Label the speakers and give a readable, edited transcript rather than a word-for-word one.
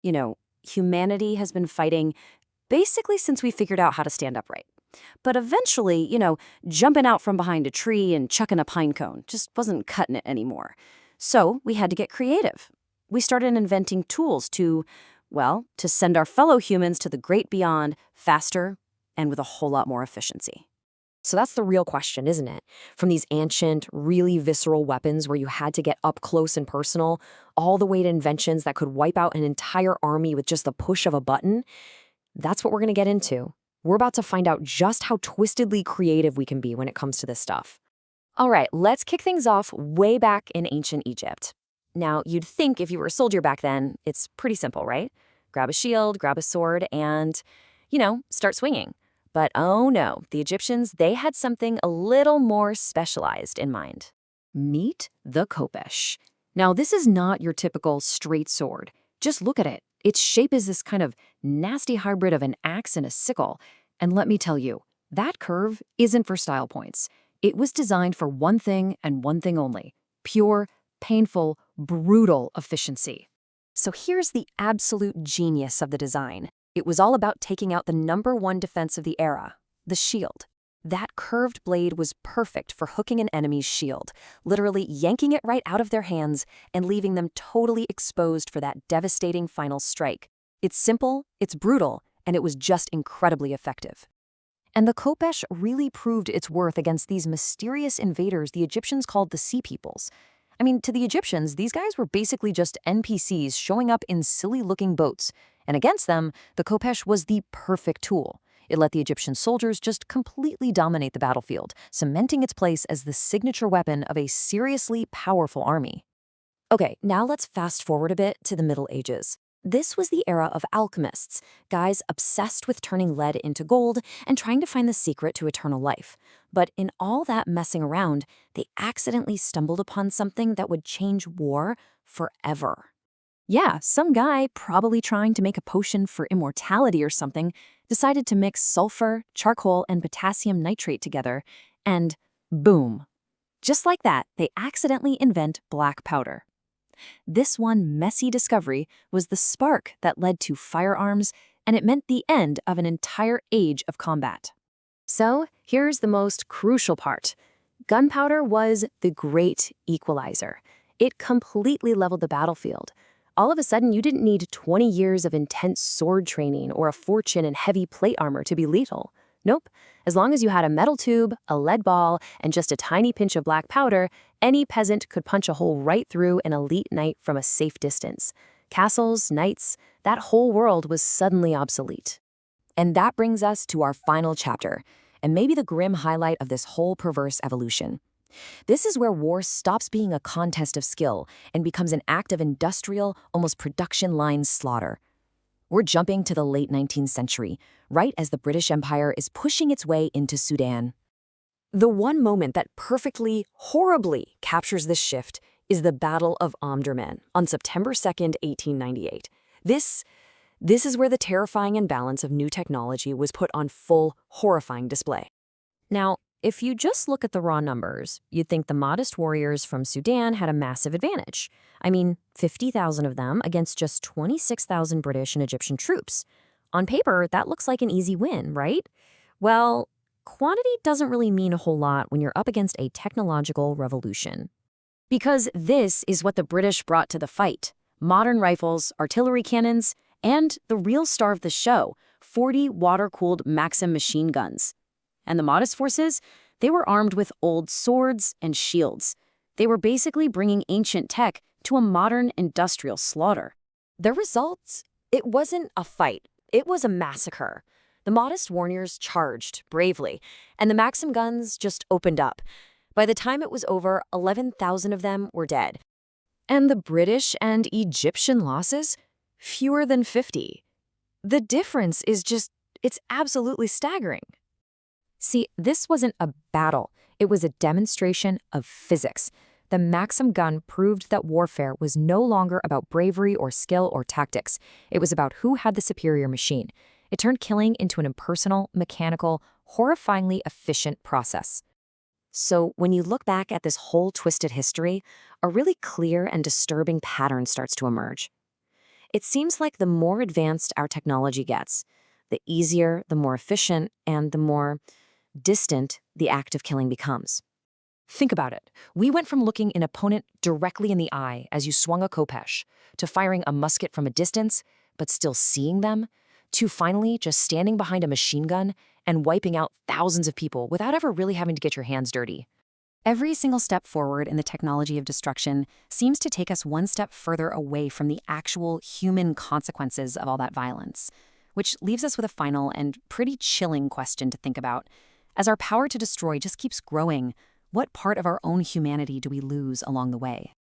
Speaker 1: You know, humanity has been fighting basically since we figured out how to stand upright. But eventually, jumping out from behind a tree and chucking a pine cone just wasn't cutting it anymore. So we had to get creative. We started inventing tools to send our fellow humans to the great beyond faster and with a whole lot more efficiency.
Speaker 2: So that's the real question, isn't it? From these ancient, really visceral weapons where you had to get up close and personal, all the way to inventions that could wipe out an entire army with just the push of a button. That's what we're going to get into. We're about to find out just how twistedly creative we can be when it comes to this stuff. All right, let's kick things off way back in ancient Egypt. Now, you'd think if you were a soldier back then, it's pretty simple, right? Grab a shield, grab a sword, and, start swinging. But oh no, the Egyptians, they had something a little more specialized in mind. Meet the khopesh. Now, this is not your typical straight sword. Just look at it. Its shape is this kind of nasty hybrid of an axe and a sickle. And let me tell you, that curve isn't for style points. It was designed for one thing and one thing only: pure, painful, brutal efficiency. So here's the absolute genius of the design. It was all about taking out the #1 defense of the era, the shield. That curved blade was perfect for hooking an enemy's shield, literally yanking it right out of their hands and leaving them totally exposed for that devastating final strike. It's simple, it's brutal, and it was just incredibly effective. And the khopesh really proved its worth against these mysterious invaders the Egyptians called the Sea Peoples. I mean, to the Egyptians, these guys were basically just NPCs showing up in silly-looking boats. And against them, the khopesh was the perfect tool. It let the Egyptian soldiers just completely dominate the battlefield, cementing its place as the signature weapon of a seriously powerful army. Okay, now let's fast forward a bit to the Middle Ages. This was the era of alchemists, guys obsessed with turning lead into gold and trying to find the secret to eternal life. But in all that messing around, they accidentally stumbled upon something that would change war forever. Yeah, some guy, probably trying to make a potion for immortality or something, decided to mix sulfur, charcoal, and potassium nitrate together, and boom. Just like that, they accidentally invent black powder. This one messy discovery was the spark that led to firearms, and it meant the end of an entire age of combat. So, here's the most crucial part. Gunpowder was the great equalizer. It completely leveled the battlefield. All of a sudden, you didn't need 20 years of intense sword training or a fortune in heavy plate armor to be lethal. Nope. As long as you had a metal tube, a lead ball, and just a tiny pinch of black powder, any peasant could punch a hole right through an elite knight from a safe distance. Castles, knights, that whole world was suddenly obsolete. And that brings us to our final chapter, and maybe the grim highlight of this whole perverse evolution. This is where war stops being a contest of skill and becomes an act of industrial, almost production line slaughter. We're jumping to the late 19th century, right as the British Empire is pushing its way into Sudan. The one moment that perfectly, horribly captures this shift is the Battle of Omdurman on September 2nd, 1898. This is where the terrifying imbalance of new technology was put on full, horrifying display. Now, if you just look at the raw numbers, you'd think the modest warriors from Sudan had a massive advantage. I mean, 50,000 of them against just 26,000 British and Egyptian troops. On paper, that looks like an easy win, right? Well, quantity doesn't really mean a whole lot when you're up against a technological revolution. Because this is what the British brought to the fight: modern rifles, artillery cannons, and the real star of the show, 40 water-cooled Maxim machine guns. And the modest forces, they were armed with old swords and shields. They were basically bringing ancient tech to a modern industrial slaughter. The results? It wasn't a fight. It was a massacre. The modest warriors charged bravely, and the Maxim guns just opened up. By the time it was over, 11,000 of them were dead. And the British and Egyptian losses? Fewer than 50. The difference is it's absolutely staggering. See, this wasn't a battle. It was a demonstration of physics. The Maxim gun proved that warfare was no longer about bravery or skill or tactics. It was about who had the superior machine. It turned killing into an impersonal, mechanical, horrifyingly efficient process. So when you look back at this whole twisted history, a really clear and disturbing pattern starts to emerge. It seems like the more advanced our technology gets, the easier, the more efficient, and the more distant the act of killing becomes.
Speaker 3: Think about it. We went from looking an opponent directly in the eye as you swung a khopesh, to firing a musket from a distance, but still seeing them, to finally just standing behind a machine gun and wiping out thousands of people without ever really having to get your hands dirty.
Speaker 1: Every single step forward in the technology of destruction seems to take us one step further away from the actual human consequences of all that violence, which leaves us with a final and pretty chilling question to think about. As our power to destroy just keeps growing, what part of our own humanity do we lose along the way?